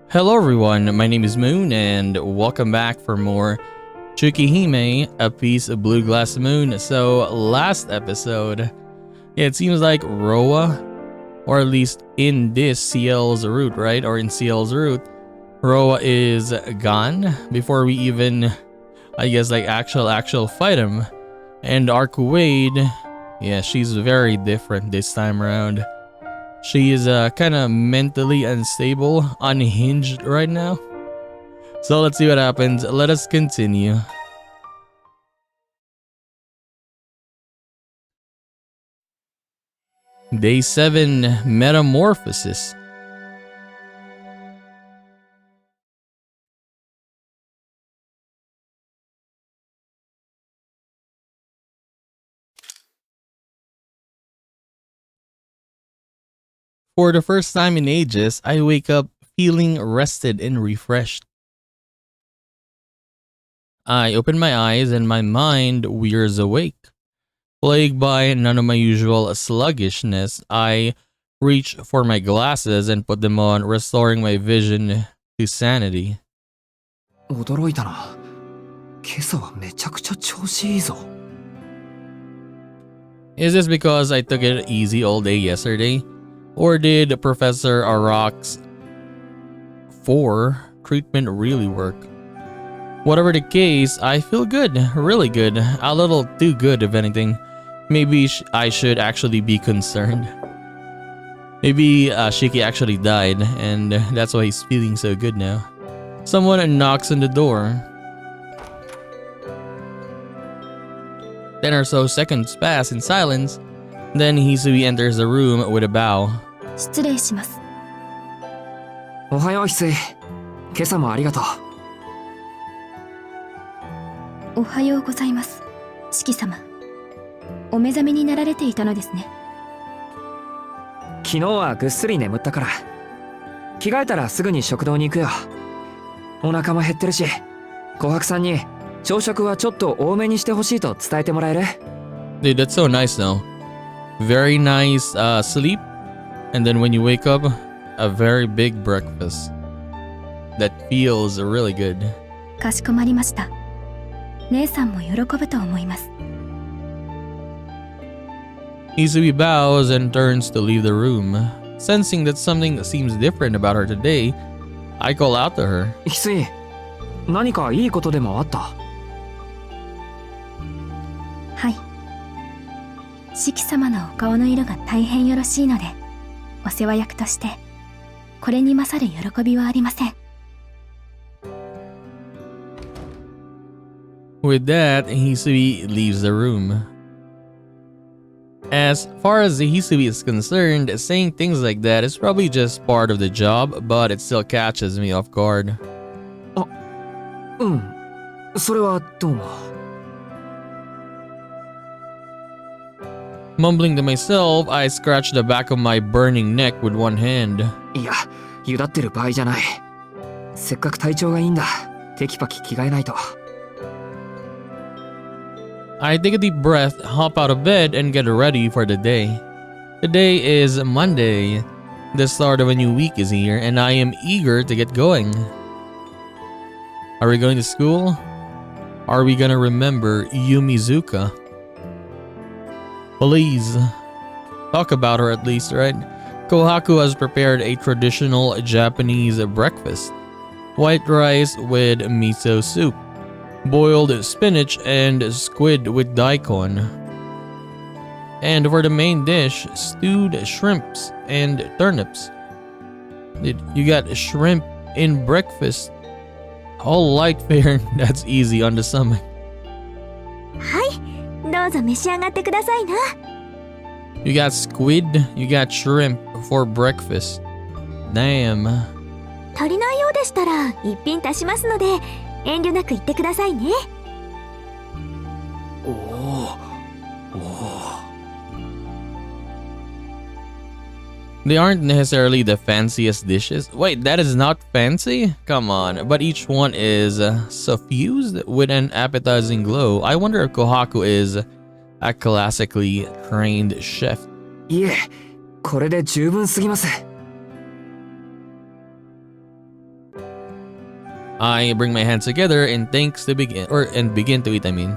Hello everyone, my name is Moon and welcome back for more Tsukihime, A Piece of Blue Glass Moon. So last episode, it seems like Roa, or at least in this CL's route, right? Or in CL's route, Roa is gone before we even, I guess, like actual fight him. And our Kuwait, yeah, she's very different this time around. She is kind of mentally unstable, unhinged right now. So let's see what happens. Let us continue. Day 7, Metamorphosis. For the first time in ages, I wake up feeling rested and refreshed. I open my eyes and my mind veers awake. Plagued by none of my usual sluggishness, I reach for my glasses and put them on, restoring my vision to sanity. 驚いたな。今朝はめちゃくちゃ調子いいぞ。 Is this because I took it easy all day yesterday? Or did Professor Arak's 4 treatment really work? Whatever the case, I feel good, really good, a little too good if anything. Maybe I should actually be concerned. Maybe Shiki actually died and that's why he's feeling so good now. Someone knocks on the door. 10 or so seconds pass in silence. Then Hisui enters the room with a bow. 失礼します。おはよう翡翠。今朝もありがとう。おはようございます。四季様。お目覚めになられていたのですね。昨日はぐっすり眠ったから。着替えたらすぐに食堂に行くよ。お腹も減ってるし、琥珀さんに朝食はちょっと多めにしてほしいと伝えてもらえる？ Dude, that's so nice though. Very nice sleep. And then when you wake up, a very big breakfast. That feels really good. かしこまりました。姉さんも喜ぶと思います。Hisui bows and turns to leave the room. Sensing that something seems different about her today, I call out to her. 翡翠、何かいいことでもあった？はい。四季様のお顔の色が大変よろしいので、お世話役としてこれに勝る喜びはありません。With that, Hisui leaves the room. As far as Hisui is concerned, saying things like that is probably just part of the job, but it still catches me off guard. うん。それはどうも。Mumbling to myself, I scratch the back of my burning neck with one hand. いや、ゆだってる場合じゃない。せっかく体調がいいんだ。テキパキ着替えないと。I take a deep breath, hop out of bed, and get ready for the day. Today is Monday. The start of a new week is here, and I am eager to get going. Are we going to school? Are we gonna remember Yumizuka? Please. Talk about her at least, right? Kohaku has prepared a traditional Japanese breakfast. White rice with miso soup, boiled spinach and squid with daikon. And for the main dish, stewed shrimps and turnips. You got shrimp in breakfast. All light fare, that's easy on the stomach. はい、どうぞ召し上がってくださいな。You got squid, you got shrimp for breakfast. Damn. 足りないようでしたら一品足しますので遠慮なく言ってくださいね。おお。They aren't necessarily the fanciest dishes. Wait, that is not fancy? Come on, but each one is suffused with an appetizing glow. I wonder if Kohaku is a classically trained chef. いえ、これで十分すぎます。I bring my hands together and begin to eat, I mean.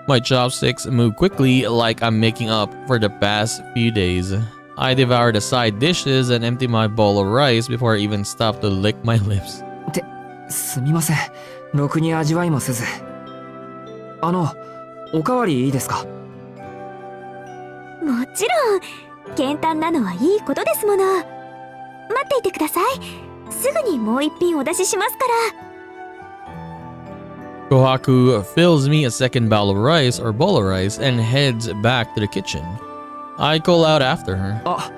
My chopsticks move quickly like I'm making up for the past few days. I devour the side dishes and empty my bowl of rice before I even stop to lick my lips. すみません。ろくに味わいもせず。おかわりいいですか？もちろん、簡単なのはいいことですもの。待っていてください。すぐにもう一品お出ししますから。Kohaku fills me a second bowl of rice and heads back to the kitchen. I call out after her. あ、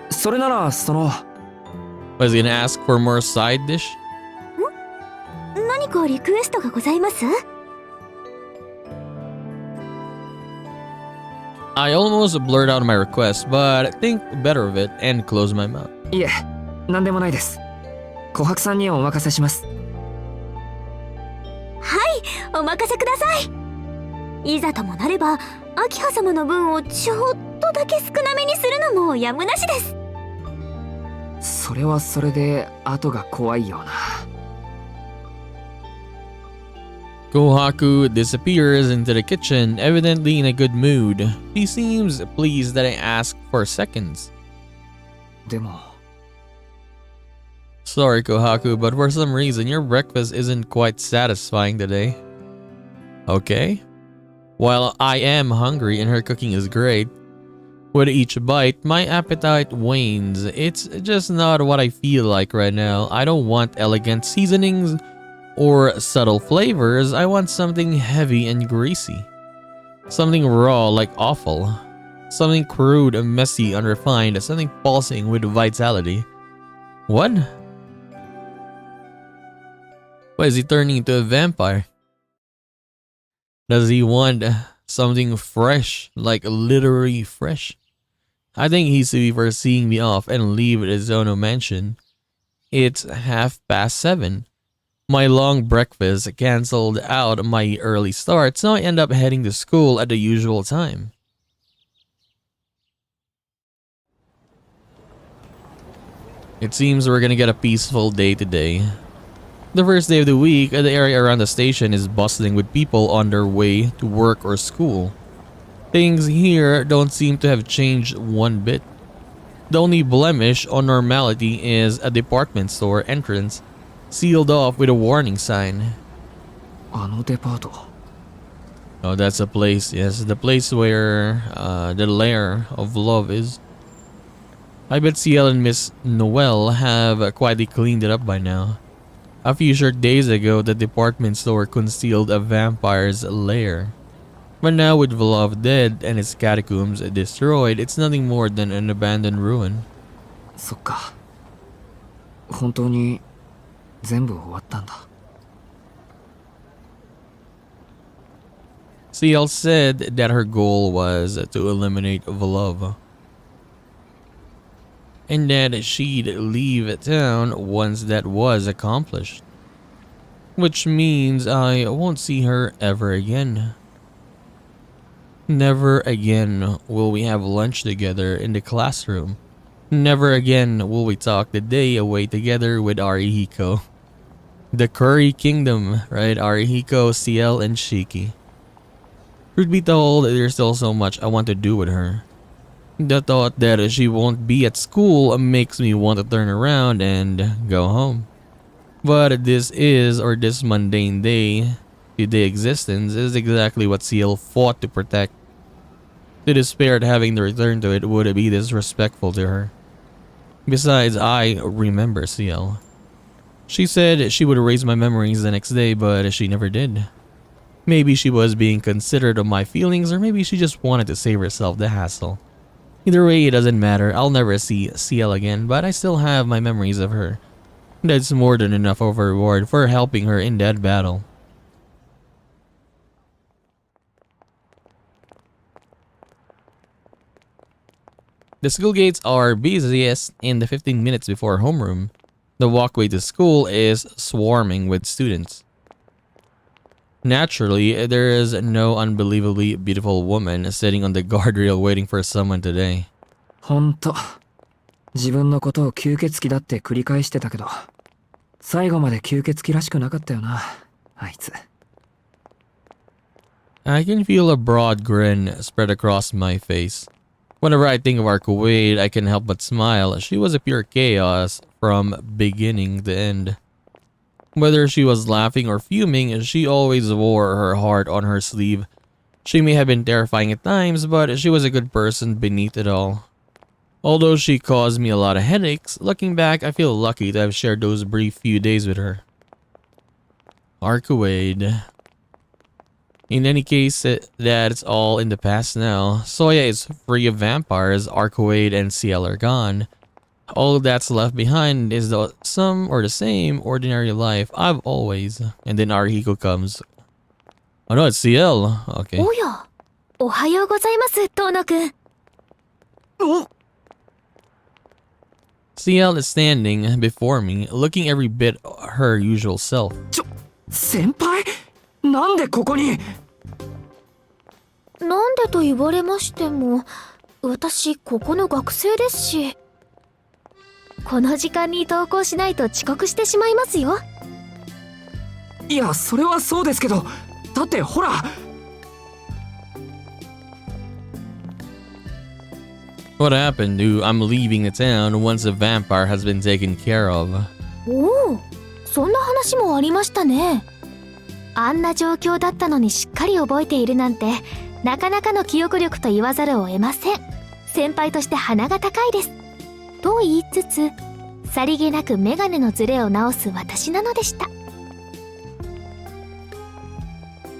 それならWas he gonna ask for more side dish? 何かリクエストがございます？ I almost blurt out my request, but think better of it and close my mouth. いえ、なんでもないです。琥珀さんにお任せします。お任せください。いざともなれば、明葉様の分をちょっとだけ少なめにするのもやむなしです。それはそれで後が怖いような。Kohaku disappears into the kitchen, evidently in a good mood. She seems pleased that I asked for seconds. でも Sorry, Kohaku, but for some reason your breakfast isn't quite satisfying today. Okay. While I am hungry and her cooking is great, with each bite, my appetite wanes. It's just not what I feel like right now. I don't want elegant seasonings or subtle flavors. I want something heavy and greasy. Something raw like offal. Something crude and messy, unrefined. Something pulsing with vitality. What? Why is he turning into a vampire? Does he want something fresh, like literally fresh? I think he's to be for seeing me off and leave the Zono mansion. It's 7:30. My long breakfast cancelled out my early start, so I end up heading to school at the usual time. It seems we're gonna get a peaceful day today. The first day of the week, the area around the station is bustling with people on their way to work or school. Things here don't seem to have changed one bit. The only blemish on normality is a department store entrance, sealed off with a warning sign. あのデパート。 Oh, that's a place, yes, the place where the lair of love is. I bet CL and Miss Noelle have quietly cleaned it up by now. A few short days ago, the department store concealed a vampire's lair. But now with Vlov dead and its catacombs destroyed, it's nothing more than an abandoned ruin. そっか。本当に全部終わったんだ。CL said that her goal was to eliminate Vlov, and that she'd leave town once that was accomplished. Which means I won't see her ever again. Never again will we have lunch together in the classroom. Never again will we talk the day away together with Arihiko. The Curry Kingdom, right? Arihiko, CL, and Shiki. Truth be told, there's still so much I want to do with her. The thought that she won't be at school makes me want to turn around and go home. But this mundane day-to-day existence is exactly what CL fought to protect. To despair at having to return to it would be disrespectful to her. Besides, I remember CL. She said she would erase my memories the next day, but she never did. Maybe she was being considerate of my feelings, or maybe she just wanted to save herself the hassle. Either way, it doesn't matter. I'll never see CL again, but I still have my memories of her. That's more than enough of a reward for helping her in that battle. The school gates are busiest in the 15 minutes before homeroom. The walkway to school is swarming with students. Naturally, there is no unbelievably beautiful woman sitting on the guardrail waiting for someone today. ほんと。自分のことを吸血鬼だって繰り返してたけど、最後まで吸血鬼らしくなかったよな、あいつ。I can feel a broad grin spread across my face. Whenever I think of Arcuade, I can help but smile. She was a pure chaos from beginning to end. Whether she was laughing or fuming, she always wore her heart on her sleeve. She may have been terrifying at times, but she was a good person beneath it all. Although she caused me a lot of headaches, looking back, I feel lucky to have shared those brief few days with her. Arcuade. In any case, that's all in the past now. Soya is free of vampires, Arcuade and Ciel are gone. All that's left behind is the same ordinary life I've always. And then Arihiko comes. Oh no, it's Ciel. Okay. おや、おはようございます、遠野くん。Ciel is standing before me, looking every bit her usual self. 先輩？なんでここに？なんでと言われましても、私ここの学生ですし。この時間に登校しないと遅刻してしまいますよ。いや、それはそうですけど、だってほら。What happened, dude? I'm leaving the town once the vampire has been taken care of. おお、そんな話もありましたね。あんな状況だったのにしっかり覚えているなんて、なかなかの記憶力と言わざるを得ません。先輩として鼻が高いです。と言いつつ、さりげなくメガネのズレを直す私なのでした。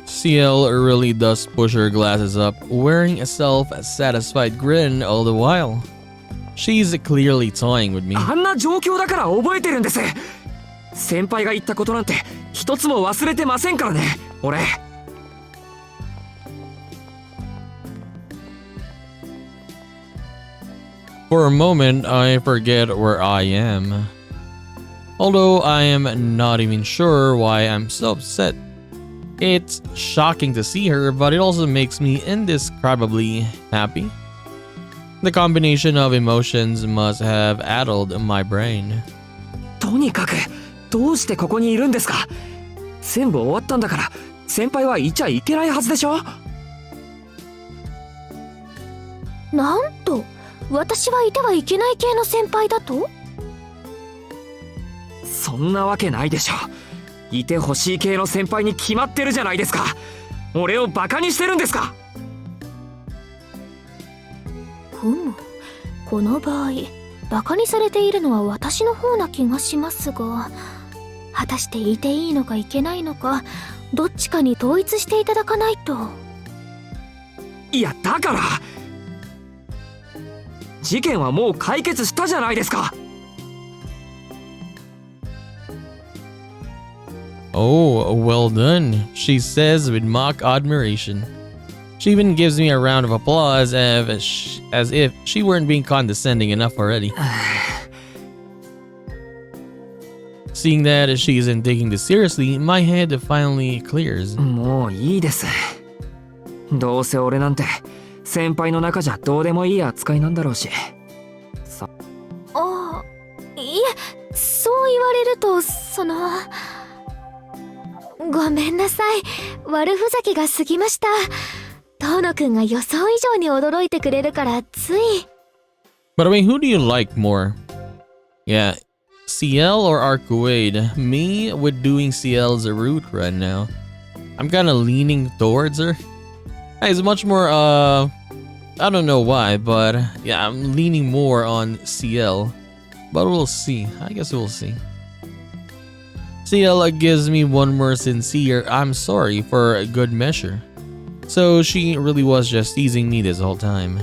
Ciel really does push her glasses up, wearing a self-satisfied grin all the while. She's clearly toying with me. あんな状況だから覚えてるんです。先輩が言ったことなんて一つも忘れてませんからね、俺。For a moment, I forget where I am. Although I am not even sure why I'm so upset. It's shocking to see her, but it also makes me indescribably happy. The combination of emotions must have addled my brain. とにかくどうしてここにいるんですか？全部終わったんだから先輩はいちゃいけないはずでしょ？なんと、私はいてはいけない系の先輩だと？そんなわけないでしょ。いてほしい系の先輩に決まってるじゃないですか。俺をバカにしてるんですか？ふむ、この場合バカにされているのは私の方な気がしますが、果たしていていいのかいけないのか、どっちかに統一していただかないと。いや、だから事件はもう解決したじゃないですか。Oh, well done, she says with mock admiration. She even gives me a round of applause as if she weren't being condescending enough already. Seeing that she isn't taking this seriously, my head finally clears. もういいです。どうせ俺なんて先輩の中じゃどうでもいい扱いなんだろうし。ああ、いえ、そう言われると、ごめんなさい。悪ふざけが過ぎました。遠野くんが予想以上に驚いてくれるからつい。But I mean, who do you like more? Yeah, Ciel or Arcuade? Me with doing Ciel's route right now. I'm kind of leaning towards her. It's much more, I don't know why, but yeah, I'm leaning more on Ciel. But we'll see. I guess we'll see. Ciel gives me one more sincere I'm sorry for a good measure. So she really was just teasing me this whole time.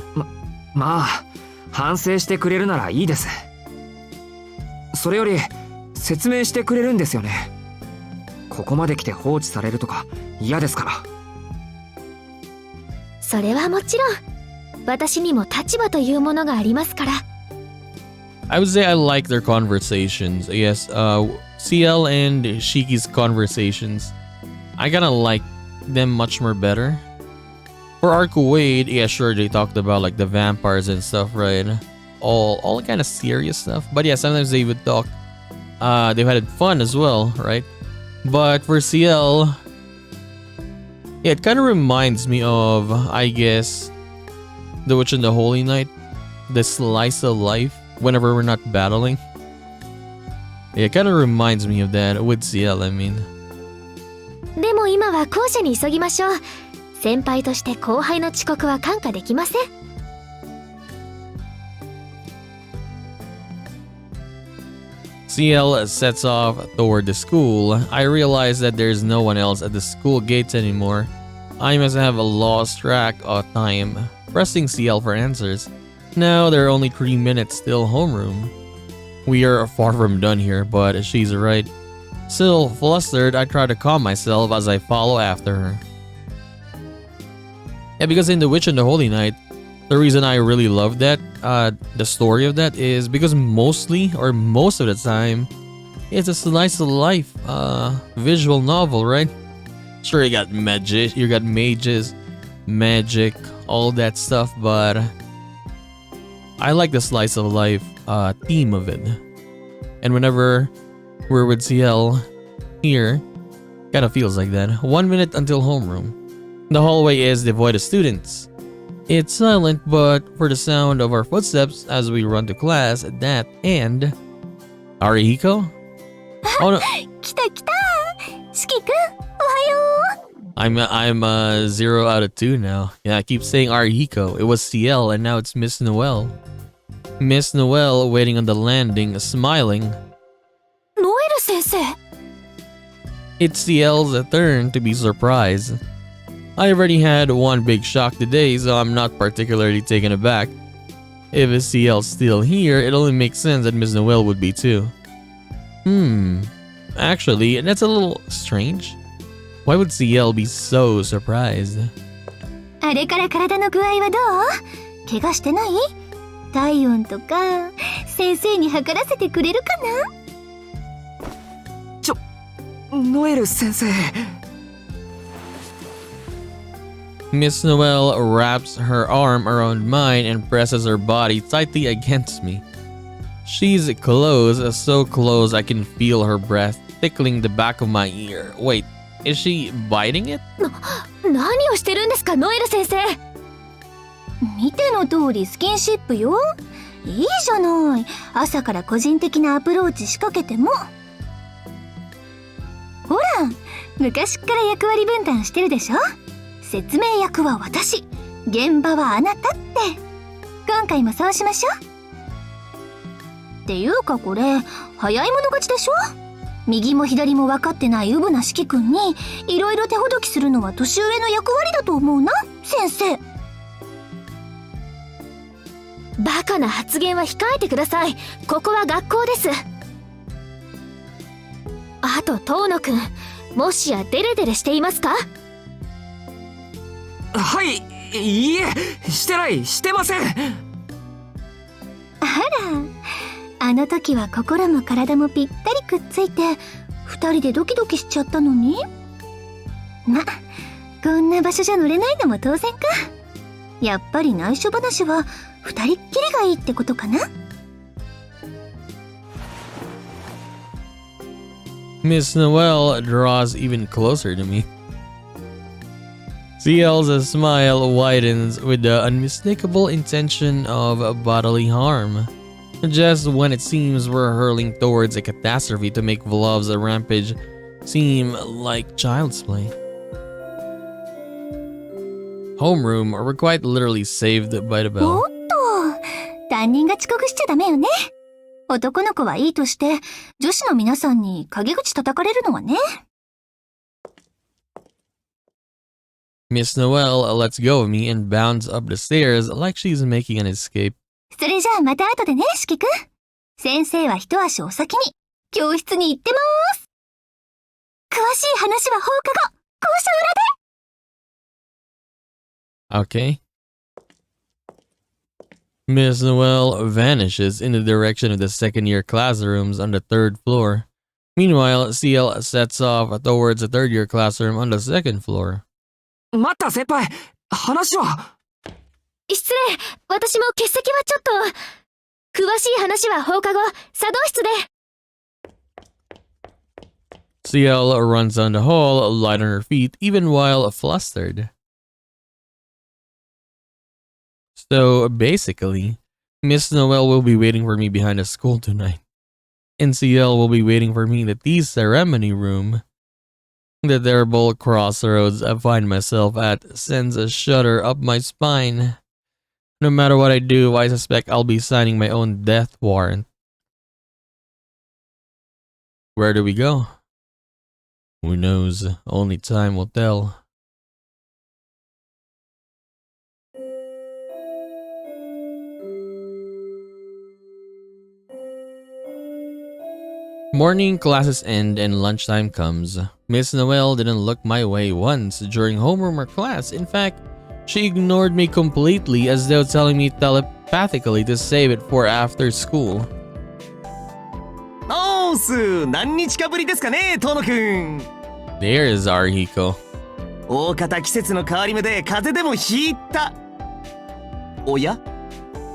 まあ、反省してくれるならいいです。それより説明してくれるんですよね。ここまで来て放置されるとか嫌ですから。それはもちろん、私にも立場というものがありますから。I would say I like their conversations. Yes, Ciel and Shiki's conversations. I kinda like them much more better. For Arcuade, yeah, sure, they talked about like the vampires and stuff, right? All kind of serious stuff. But yeah, sometimes they would talk they've had fun as well, right? But for CL, yeah, it kind of reminds me of, I guess, The Witch and the Holy Night, the slice of life whenever we're not battling. Yeah, it kind of reminds me of that with CL, I mean. でも今は校舎に急ぎましょう。先輩として後輩の遅刻は看過できません。CL sets off toward the school. I realize that there's no one else at the school gates anymore. I must have lost track of time, pressing CL for answers. Now there are only 3 minutes till homeroom. We are far from done here, but she's right. Still flustered, I try to calm myself as I follow after her. Yeah, because in The Witch and the Holy Night, the reason I really love that, the story of that, is because mostly, or most of the time, it's a slice of life, visual novel, right? Sure, you got mages, magic, all that stuff, but I like the slice of life theme of it. And whenever we're with CL here, kinda feels like that. 1 minute until homeroom. The hallway is devoid of students. It's silent, but for the sound of our footsteps as we run to class, that and Arihiko? Oh no. 来た来た。四季くん、おはよう。I'm 0 out of 2 now. Yeah, I keep saying Arihiko. It was CL and now it's Miss Noelle. Miss Noelle waiting on the landing, smiling. ノエル先生。It's CL's turn to be surprised. I already had one big shock today, so I'm not particularly taken aback. If CL's still here, it only makes sense that Miss Noelle would be too. Actually, that's a little strange. Why would CL be so surprised? あれから体の具合はどう？怪我してない？体温とか先生に測らせてくれるかな？ノエル先生。Miss Noelle wraps her arm around mine and presses her body tightly against me. She's close, so close I can feel her breath tickling the back of my ear. Wait, is she biting it? 何をしてるんですか、ノエル先生。見ての通りスキンシップよ。いいじゃない。朝から個人的なアプローチ仕掛けても。ほら、昔っから役割分担してるでしょ。説明役は私、現場はあなたって。今回もそうしましょう。っていうかこれ、早い者勝ちでしょ。右も左も分かってないウブな四季君にいろいろ手ほどきするのは年上の役割だと思うな、先生。バカな発言は控えてください。ここは学校です。あと遠野くん、もしやデレデレしていますか？はい、いいえ、してません。あら、あの時は心も体もぴったりくっついて二人でドキドキしちゃったのに。ま、こんな場所じゃ乗れないのも当然か。やっぱり内緒話は二人っきりがいいってことかな。Miss Noelle draws even closer to me. CL's smile widens with the unmistakable intention of bodily harm. Just when it seems we're hurling towards a catastrophe to make Vlov's rampage seem like child's play. Homeroom, we're quite literally saved by the bell. おっと、担任が遅刻しちゃダメよね。男の子はいいとして、女子の皆さんに陰口叩かれるのはね。Miss Noelle lets go of me and bounds up the stairs like she's making an escape. それじゃあまた後でね、四季くん。先生は一足お先に教室に行ってまーす。詳しい話は放課後、校舎裏で。Okay. Miss Noelle vanishes in the direction of the second-year classrooms on the third floor. Meanwhile, CL sets off towards the third-year classroom on the second floor. 待った先輩、話は。失礼、私も欠席はちょっと。詳しい話は放課後、茶道室で。CL runs down the hall, light on her feet, even while flustered. So basically, Miss Noel will be waiting for me behind the school tonight. And CL will be waiting for me in the tea ceremony room. The terrible crossroads I find myself at sends a shudder up my spine. No matter what I do, I suspect I'll be signing my own death warrant. Where do we go? Who knows? Only time will tell. Morning classes end and lunchtime comes. Miss Noel didn't look my way once during homeroom or class. In fact, she ignored me completely as though telling me telepathically to save it for after school. おーす、何日かぶりですかね、遠野くん。There's Arhiko. 大方季節の変わり目で風邪でもひいた。おや、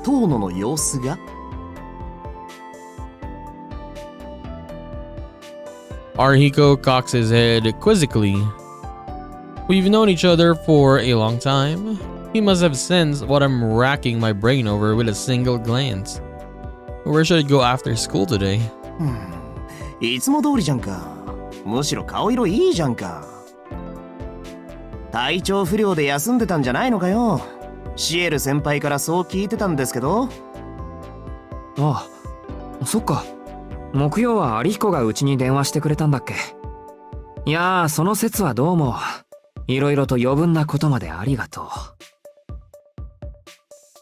遠野の様子が。Arhiko cocks his head quizzically. We've known each other for a long time. He must have sensed what I'm racking my brain over with a single glance. Where should I go after school today? いつも通りじゃんか。むしろ顔色いいじゃんか。体調不良で休んでたんじゃないのかよ。シエル先輩からそう聞いてたんですけど。ああ、そっか。木曜は有彦がうちに電話してくれたんだっけ。いやー、その説はどうもいろいろと余分なことまでありがとう。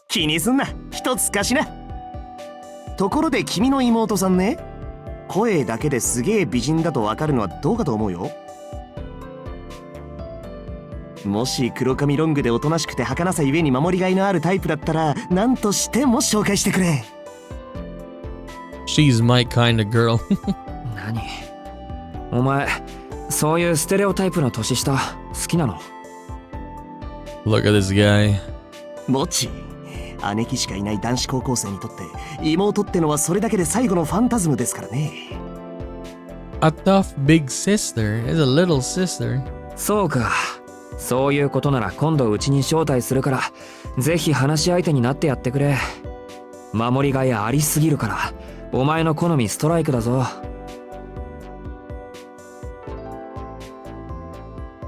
気にすんな、一つ貸しな。ところで君の妹さんね、声だけですげえ美人だとわかるのはどうかと思うよ。もし黒髪ロングでおとなしくて儚さゆえに守りがいのあるタイプだったら何としても紹介してくれ。She's my kind of girl. 何？お前、そういうステレオタイプの年下好きなの？ Look at this guy. もち、姉貴しかいない男子高校生にとって妹ってのはそれだけで最後のファンタズムですからね。A tough big sister is a little sister. そうか。そういうことなら今度うちに招待するから、ぜひ話し相手になってやってくれ。守りがいありすぎるから、お前の好みストライクだぞ。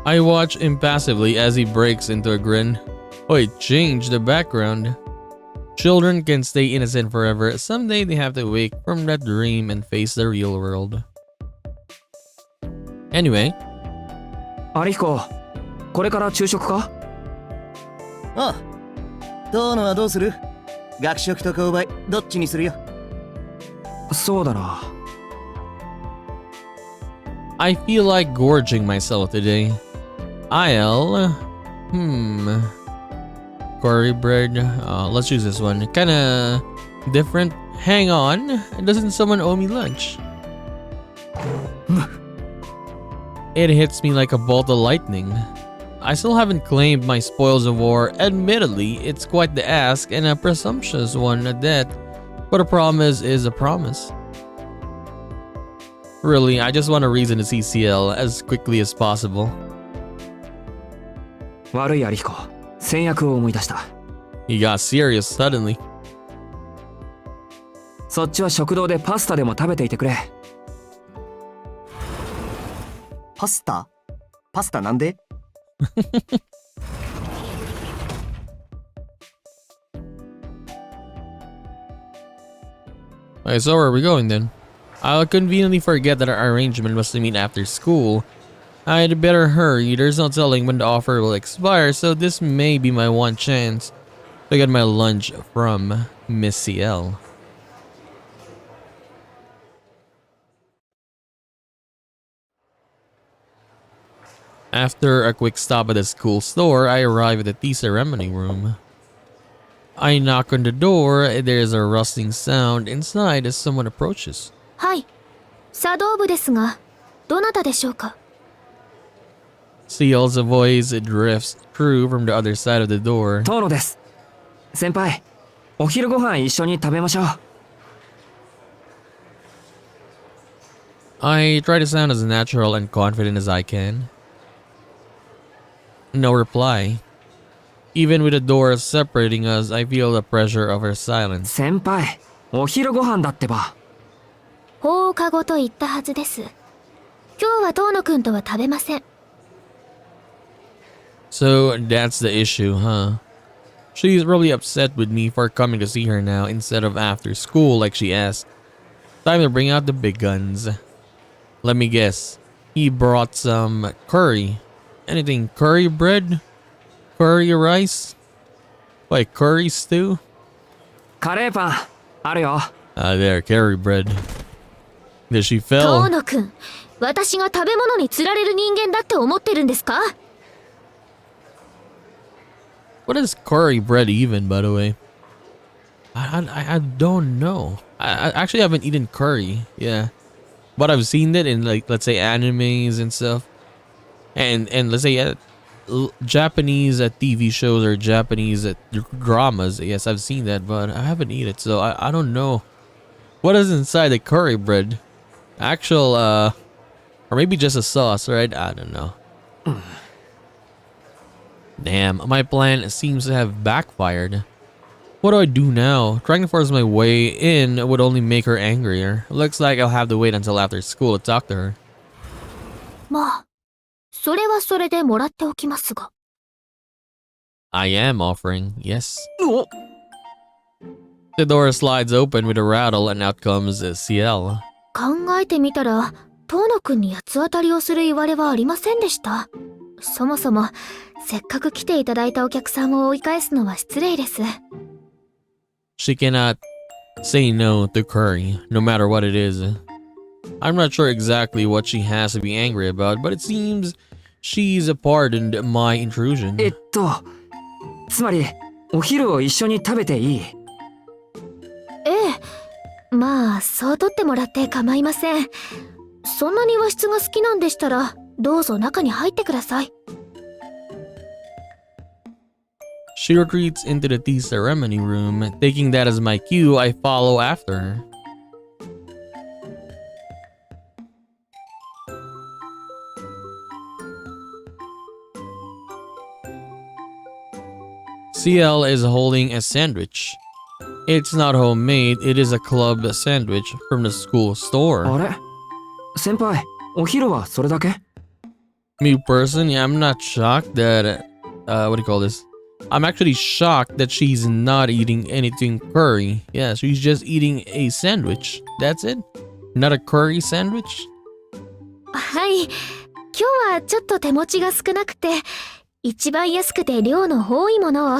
I watch impassively as he breaks into a grin. Oh, it changed the background. Children can stay innocent forever. Someday they have to wake from that dream and face the real world. Anyway. 有彦、これから昼食か？ああ、遠野はどうする？学食と購買どっちにするよ。そうだな。I feel like gorging myself today. I'll... Curry bread. Let's choose this one. Kinda different. Hang on. Doesn't someone owe me lunch? It hits me like a bolt of lightning. I still haven't claimed my spoils of war. Admittedly, it's quite the ask and a presumptuous one at that. But a promise is a promise. Really, I just want a reason to see CL as quickly as possible. 悪い有彦、先約を思い出した。He got serious suddenly. そっちは食堂でパスタでも食べていてくれ。パスタ？パスタなんで？Okay, so where are we going then? I'll conveniently forget that our arrangement was to meet after school. I'd better hurry. There's no telling when the offer will expire, so this may be my one chance to get my lunch from Miss CL. After a quick stop at the school store, I arrive at the tea ceremony room. I knock on the door. There's a rustling sound inside as someone approaches. はい、茶道部ですが、どなたでしょうか？ CL's voice drifts through from the other side of the door. 遠野です。先輩、お昼ご飯一緒に食べましょう。I try to sound as natural and confident as I can. No reply. Even with the door separating us, I feel the pressure of her silence. 先輩、お昼ご飯だってば。放課後と言ったはずです。今日は遠野くんとは食べません。So that's the issue, huh? She's really upset with me for coming to see her now instead of after school like she asked. Time to bring out the big guns. Let me guess. He brought some curry. Anything curry bread? Curry rice? Like curry stew? カレーパン、あるよ。There, curry bread. There she 遠 fell. 野くん、私が食べ物に釣られる人間だって思ってるんですか？ What is curry bread even, by the way? I don't know. I actually haven't eaten curry. Yeah. But I've seen it in, like, let's say animes and stuff. And let's say Japanese TV shows or Japanese dramas. Yes, I've seen that, but I haven't eaten it. So I don't know. What is inside the curry bread? Actual, or maybe just a sauce, right? I don't know. Damn, my plan seems to have backfired. What do I do now? Trying to force my way in would only make her angrier. Looks like I'll have to wait until after school to talk to her. まあ、それはそれでもらっておきますが。I am offering, yes. お、 The door slides open with a rattle and out comes CL. 考えてみたら、遠野くんに八つ当たりをする言われはありませんでした。そもそも、せっかく来ていただいたお客さんを追い返すのは失礼です。She cannot say no to curry, no matter what it is. I'm not sure exactly what she has to be angry about, but it seems she's pardoned my intrusion. つまり、お昼を一緒に食べていい？ええ、まあ、そう取ってもらって構いません。そんなに和室が好きなんでしたら、どうぞ中に入ってください。She retreats into the tea ceremony room. Taking that as my cue, I follow after her. CL is holding a sandwich. It's not homemade, it is a club sandwich from the school あ store. れ？先輩、お昼はそれだけ？ Me personally, I'm not shocked that, what do you call this? I'm actually shocked that she's not eating anything curry. Yeah, she's just eating a sandwich. That's it? Not a curry sandwich? はい。今日はちょっと手持ちが少なくて、一番安くて量の多いものを、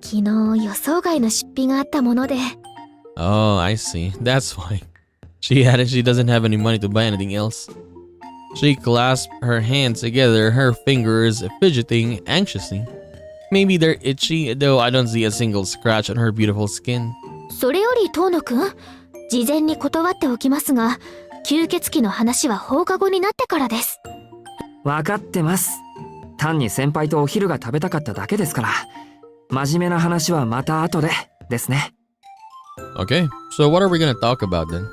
昨日予想外の出費があったもので。Oh, I see. That's why. She doesn't have any money to buy anything else. She clasped her hands together, her fingers fidgeting anxiously. Maybe they're itchy, though I don't see a single scratch on her beautiful skin. それより遠野くん、事前に断っておきますが、吸血鬼の話は放課後になってからです。わかってます。単に先輩とお昼が食べたかっただけですから。真面目な話はまた後でですね。Okay, so what are we gonna talk about then?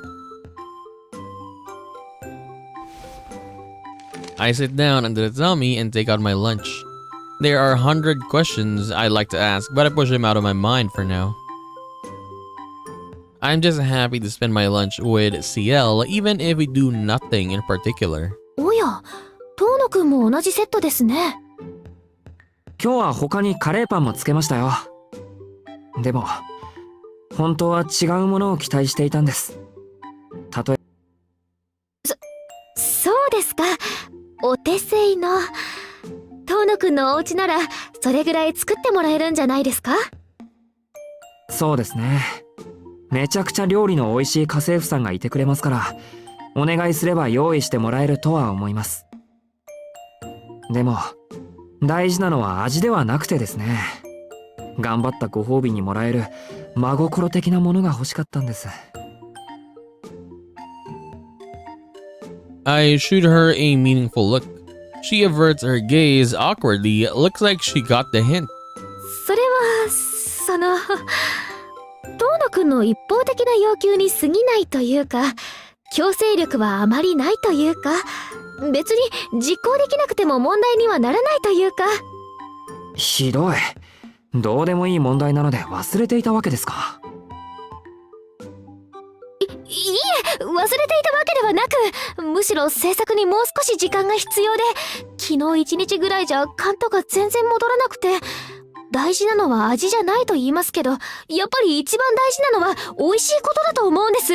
I sit down under the tummy and take out my lunch. There are 100 questions I'd like to ask, but I push them out of my mind for now. I'm just happy to spend my lunch with CL, even if we do nothing in particular. おや、遠野くんも同じセットですね。今日は他にカレーパンもつけましたよ。でも、本当は違うものを期待していたんです。たとえ。そうですか。お手製の。遠野くんのお家なら、それぐらい作ってもらえるんじゃないですか？そうですね。めちゃくちゃ料理の美味しい家政婦さんがいてくれますから、お願いすれば用意してもらえるとは思います。でも、大事なのは味ではなくてですね。頑張ったご褒美にもらえる真心的なものが欲しかったんです。I shoot her a meaningful look. She averts her gaze awkwardly. Looks like she got the hint. それは、遠野くんの一方的な要求に過ぎないというか、強制力はあまりないというか、別に実行できなくても問題にはならないというか。ひどい。どうでもいい問題なので忘れていたわけですか。いえ、忘れていたわけではなく、むしろ制作にもう少し時間が必要で、昨日一日ぐらいじゃ勘とか全然戻らなくて、大事なのは味じゃないと言いますけど、やっぱり一番大事なのは美味しいことだと思うんです。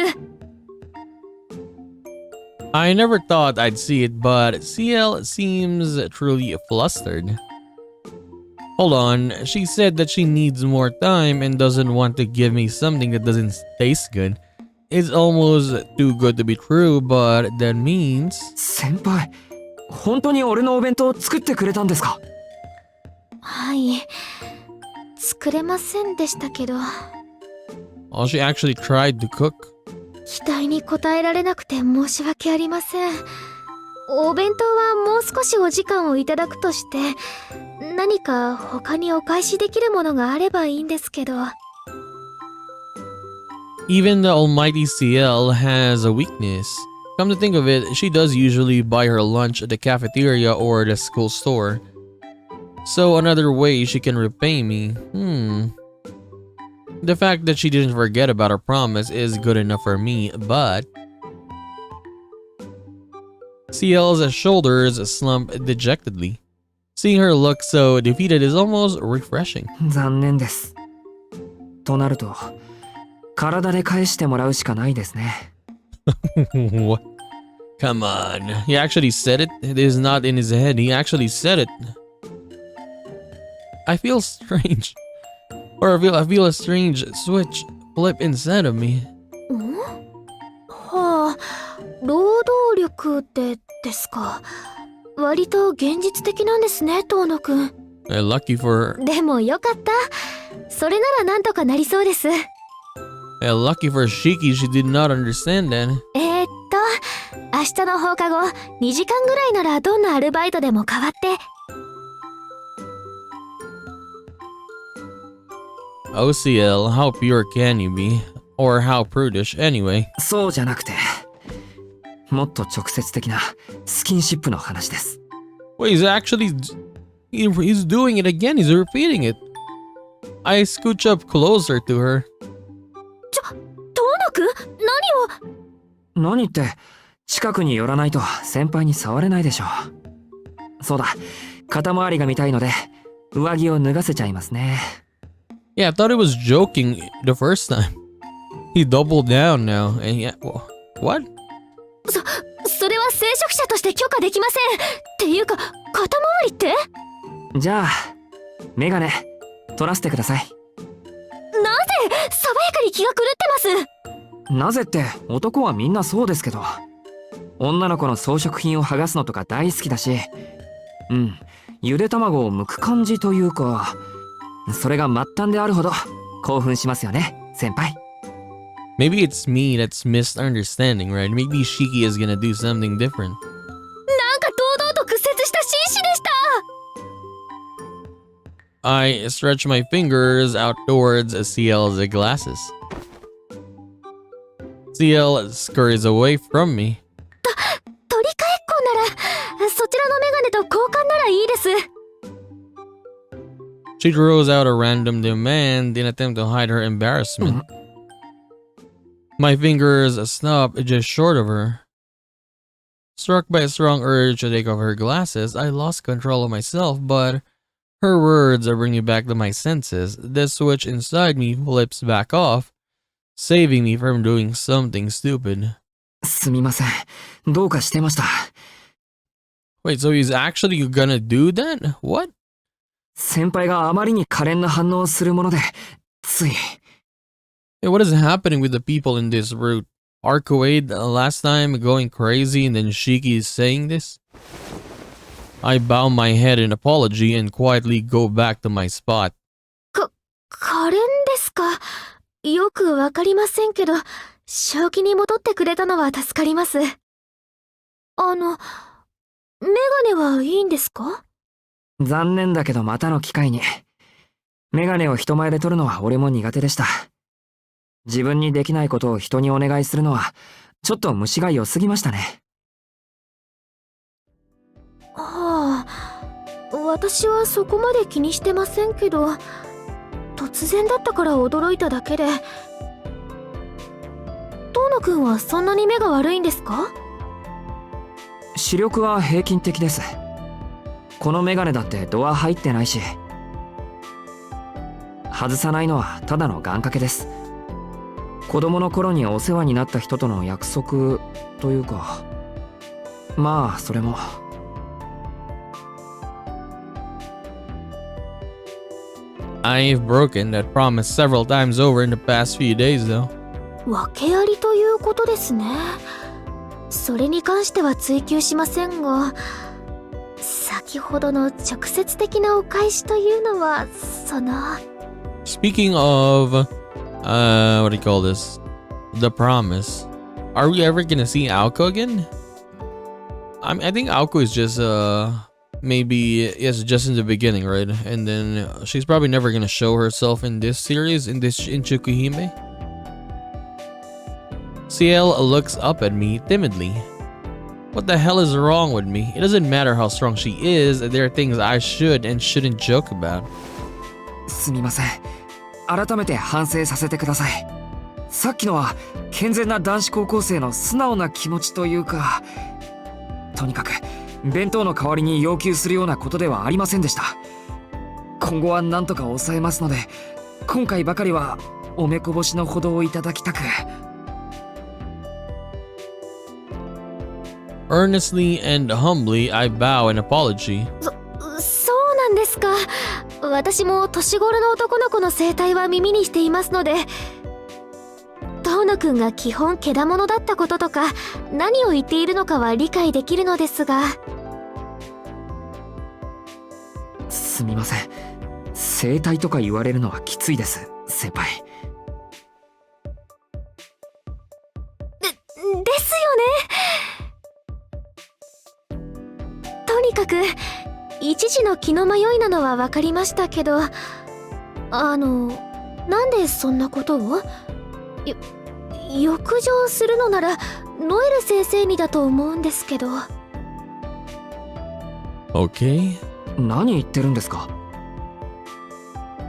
I never thought I'd see it, but CL seems truly flustered. Hold on, she said that she needs more time and doesn't want to give me something that doesn't taste good. It's almost too good to be true, but that means... 先輩、本当に俺のお弁当を作ってくれたんですか？はい。作れませんでしたけど。Oh, she actually tried to cook. 期待に応えられなくて申し訳ありません。お弁当はもう少しお時間をいただくとして、何か他にお返しできるものがあればいいんですけど。Even the almighty CL has a weakness. Come to think of it, she does usually buy her lunch at the cafeteria or the school store. So another way she can repay me, The fact that she didn't forget about her promise is good enough for me, but... CL's shoulders slump dejectedly. Seeing her look so defeated is almost refreshing. 残念です。となると、体で返してもらうしかないですね。What? Come on. He actually said it? It is not in his head. He actually said it. I feel strange. Or I feel a strange switch flip inside of me. はあ、労働力でですか。割と現実的なんですね、遠野くん。Lucky for her. でもよかった。それならなんとかなりそうです。Lucky for Shiki, she did not understand that. 明日の放課後、2時間ぐらいならどんなアルバイトでも代わって。OCL, how pure can you be? Or how prudish, anyway? そうじゃなくて、もっと直接的なスキンシップの話です。Wait, he's doing it again. He's repeating it. I scooch up closer to her. 遠野くん、何って、近くに寄らないと先輩に触れないでしょう。そうだ、肩周りが見たいので、上着を脱がせちゃいますね。Yeah, I thought he was joking the first time. He doubled down now, and yeah, what? それは聖職者として許可できません。っていうか、肩周りって？じゃあ、メガネ、取らせてください。なぜ？爽やかに気が狂ってます。なぜって、男はみんなそうですけど。女の子の装飾品を剥がすのとか大好きだし、ゆで卵を剥く感じというか、それが末端であるほど興奮しますよね、先輩。Maybe it's me that's misunderstanding, right? Maybe Shiki is gonna do something different. なんか堂々と屈折した紳士でした。I stretch my fingers out towards CL's glasses. CL scurries away from me. 取り替えっこなら、そちらのメガネと交換ならいいです。She throws out a random demand in attempt to hide her embarrassment. My fingers stop just short of her. Struck by a strong urge to take off her glasses, I lost control of myself, but her words are bringing back to my senses. The switch inside me flips back off, saving me from doing something stupid. すみません。どうかしてました。Wait, so he's actually gonna do that? What? 先輩があまりに可憐な反応をするもので、つい。Hey, what is happening with the people in this route? Arcade last time going crazy and then Shiki is saying this? I bow my head in apology and quietly go back to my spot. 可憐ですか？よくわかりませんけど、正気に戻ってくれたのは助かります。メガネはいいんですか？残念だけどまたの機会に。メガネを人前で取るのは俺も苦手でした。自分にできないことを人にお願いするのはちょっと虫が良すぎましたね。はあ、私はそこまで気にしてませんけど、突然だったから驚いただけで。遠野くんはそんなに目が悪いんですか？視力は平均的です。このメガネだってドア入ってないし。外さないのはただの願掛けです。子供の頃にお世話になった人との約束というか、まあそれも。I've broken that promise several times over in the past few days, though. 訳ありということですね。それに関しては追求しませんが、先ほどの直接的なお返しというのはSpeaking of, what do you call this? The promise. Are we ever gonna see Aoko again? I think Aoko is just, maybe, yes, just in the beginning, right? And then she's probably never gonna show herself in this series, in Tsukihime. CL looks up at me timidly. What the hell is wrong with me? It doesn't matter how strong she is, there are things I should and shouldn't joke about. すみません。改めて反省させてください。さっきのは健全な男子高校生の素直な気持ちというか、とにかく弁当の代わりに要求するようなことではありませんでした。今後は何とか抑えますので、今回ばかりはお目こぼしのほどをいただきたく。Earnestly and humbly, I bow in apology. そうなんですか。私も年頃の男の子の生態は耳にしていますので、遠野くんが基本けだものだったこととか何を言っているのかは理解できるのですが。すみません。生態とか言われるのはきついです、先輩。ですよね。とにかく一時の気の迷いなのは分かりましたけど、なんでそんなことを？欲情するのならノエル先生にだと思うんですけど。Okay. 何言ってるんですか？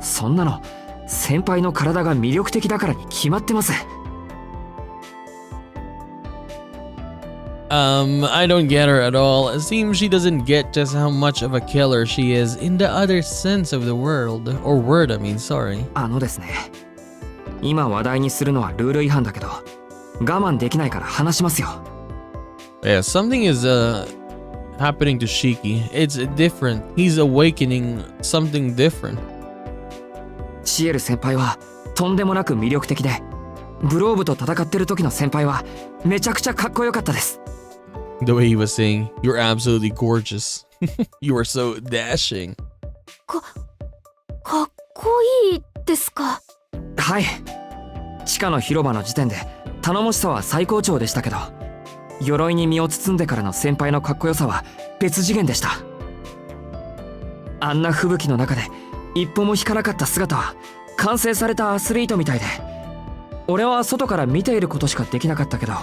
そんなの先輩の体が魅力的だからに決まってます。I don't get her at all. It seems she doesn't get just how much of a killer she is in the other sense of the world. Or word, I mean, sorry. ですね。今話題にするのはルール違反だけど、我慢できないから話しますよ。Yeah, something is, happening to Shiki. It's different. He's awakening something different. シエル先輩はとんでもなく魅力的で、ブローブと戦ってる時の先輩はめちゃくちゃかっこよかったです。The way he was saying, "You're absolutely gorgeous. You are so dashing." かっこいいですか？はい。地下の広場の時点で頼もしさは最高潮でしたけど、鎧に身を包んでからの先輩のかっこよさは別次元でした。あんな吹雪の中で一歩も引かなかった姿は完成されたアスリートみたいで、俺は外から見ていることしかできなかったけど、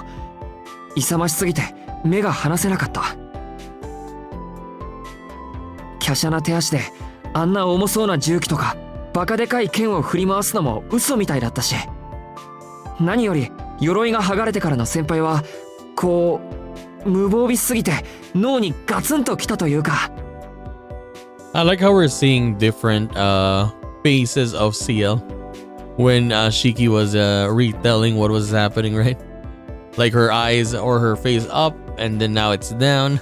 勇ましすぎて目が離せなかった。華奢な手足であんな重そうな重機とかバカでかい剣を振り回すのも嘘みたいだったし、何より鎧が剥がれてからの先輩はこう無防備すぎて脳にガツンときたというか。 I like how we're seeing different phases of CL when Shiki was retelling what was happening, right? Like her eyes or her face up, and then now it's down.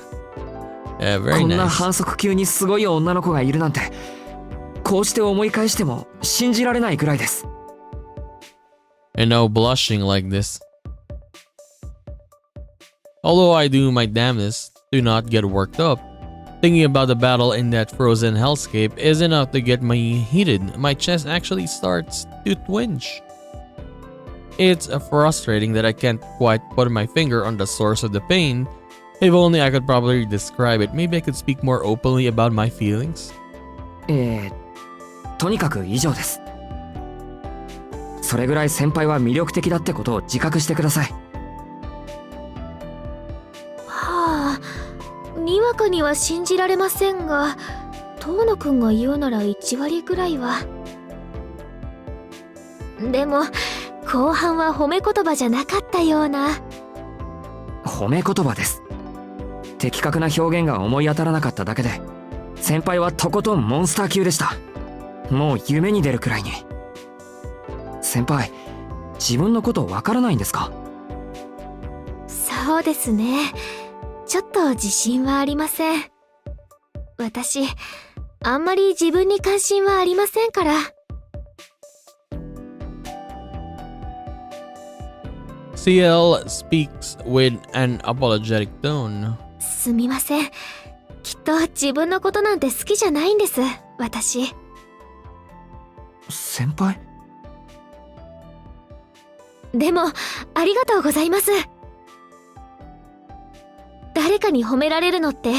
Yeah, very こんな nice. 反則級にすごい女の子がいるなんて、こうして思い返しても信じられないくらいです。 And now blushing like this. Although I do my damnedest to not get worked up, thinking about the battle in that frozen hellscape is enough to get me heated. My chest actually starts to twinge. It's frustrating that I can't quite put my finger on the source of the pain. If only I could properly describe it, maybe I could speak more openly about my feelings. とにかく以上です。それぐらい先輩は魅力的だってことを自覚してください。にわかには信じられませんが、遠野くんが言うなら1割ぐらいは。でも後半は褒め言葉じゃなかったような。褒め言葉です。的確な表現が思い当たらなかっただけで、先輩はとことんモンスター級でした。もう夢に出るくらいに。先輩、自分のことわからないんですか？そうですね。ちょっと自信はありません。私、あんまり自分に関心はありませんから。CL speaks with an apologetic tone. すみません。きっと自分のことなんて好きじゃないんです、私。先輩？でも、ありがとうございます。誰かに褒められるのって、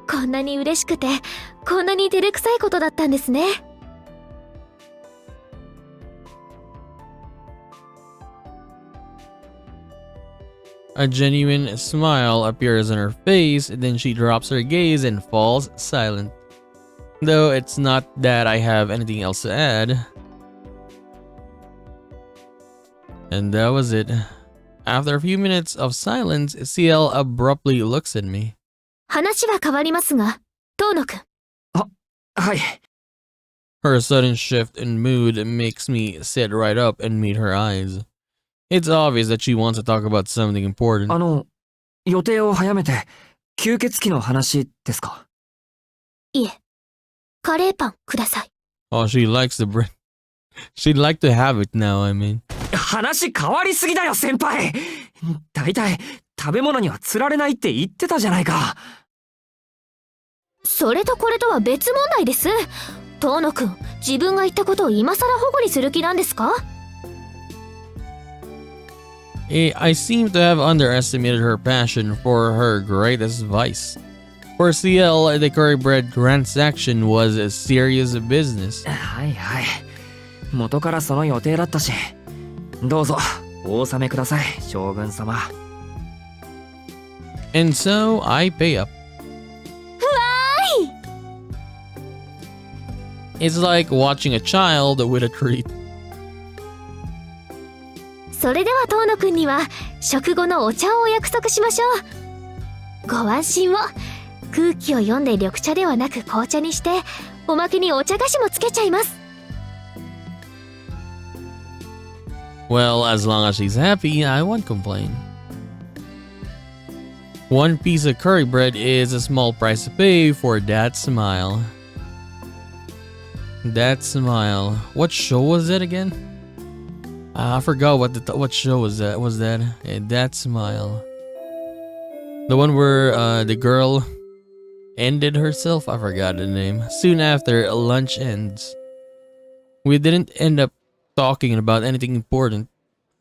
こんなに嬉しくて、こんなに照れくさいことだったんですね。A genuine smile appears on her face, then she drops her gaze and falls silent. Though it's not that I have anything else to add. And that was it. After a few minutes of silence, CL abruptly looks at me. 話は変わりますが、遠野くん。はい。Her sudden shift in mood makes me sit right up and meet her eyes. It's obvious that she wants to talk about something important. 予定を早めて、吸血鬼の話ですか？いえ、カレーパンください。Oh, she likes the bread. She'd like to have it now, I mean. 話変わりすぎだよ、先輩！だいたい、食べ物には釣られないって言ってたじゃないか。それとこれとは別問題です。遠野くん、自分が言ったことを今更保護にする気なんですか？I seem to have underestimated her passion for her greatest vice. For CL, the curry bread transaction was a serious business. はいはい。元からその予定だったし。どうぞ、お納めください、将軍様。And so, I pay up. It's like watching a child with a treat. それでは遠野くんには食後のお茶をお約束しましょう。ご安心を。空気を読んで緑茶ではなく紅茶にして、おまけにお茶菓子もつけちゃいます。Well, as long as she's happy, I won't complain. One piece of curry bread is a small price to pay for that smile. That smile. What show was that again? I forgot what show was that. That smile. The one where the girl ended herself. I forgot the name. Soon after lunch ends, we didn't end up talking about anything important.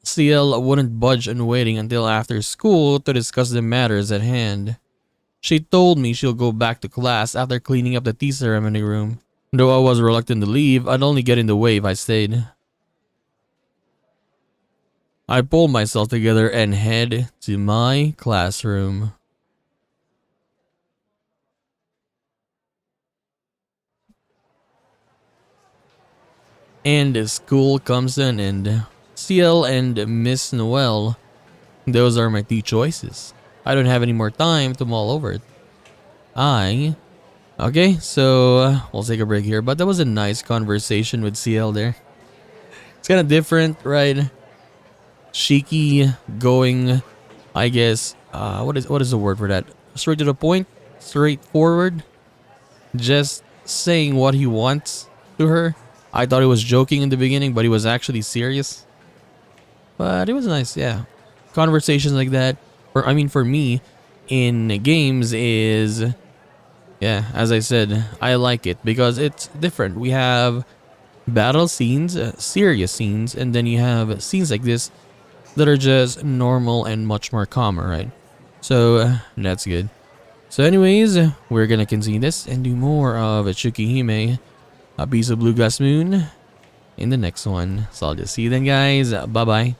CL wouldn't budge on waiting until after school to discuss the matters at hand. She told me she'll go back to class after cleaning up the tea ceremony room. Though I was reluctant to leave, I'd only get in the way if I stayed. I pulled myself together and head to my classroom. And school comes to an end. CL and Miss Noel, those are my two choices. I don't have any more time to mull over it. Okay, so we'll take a break here, but that was a nice conversation with CL there. It's kind of different, right? Cheeky, going, I guess, what is the word for that? Straight to the point, straightforward, just saying what he wants to her. I thought he was joking in the beginning, but he was actually serious. But it was nice, yeah. Conversations like that, for me, in games is, yeah, as I said, I like it because it's different. We have battle scenes, serious scenes, and then you have scenes like this that are just normal and much more calmer, right? So that's good. So anyways, we're gonna continue this and do more of Tsukihime, a piece of Blue Glass Moon, in the next one. So I'll just see you then, guys. Bye bye.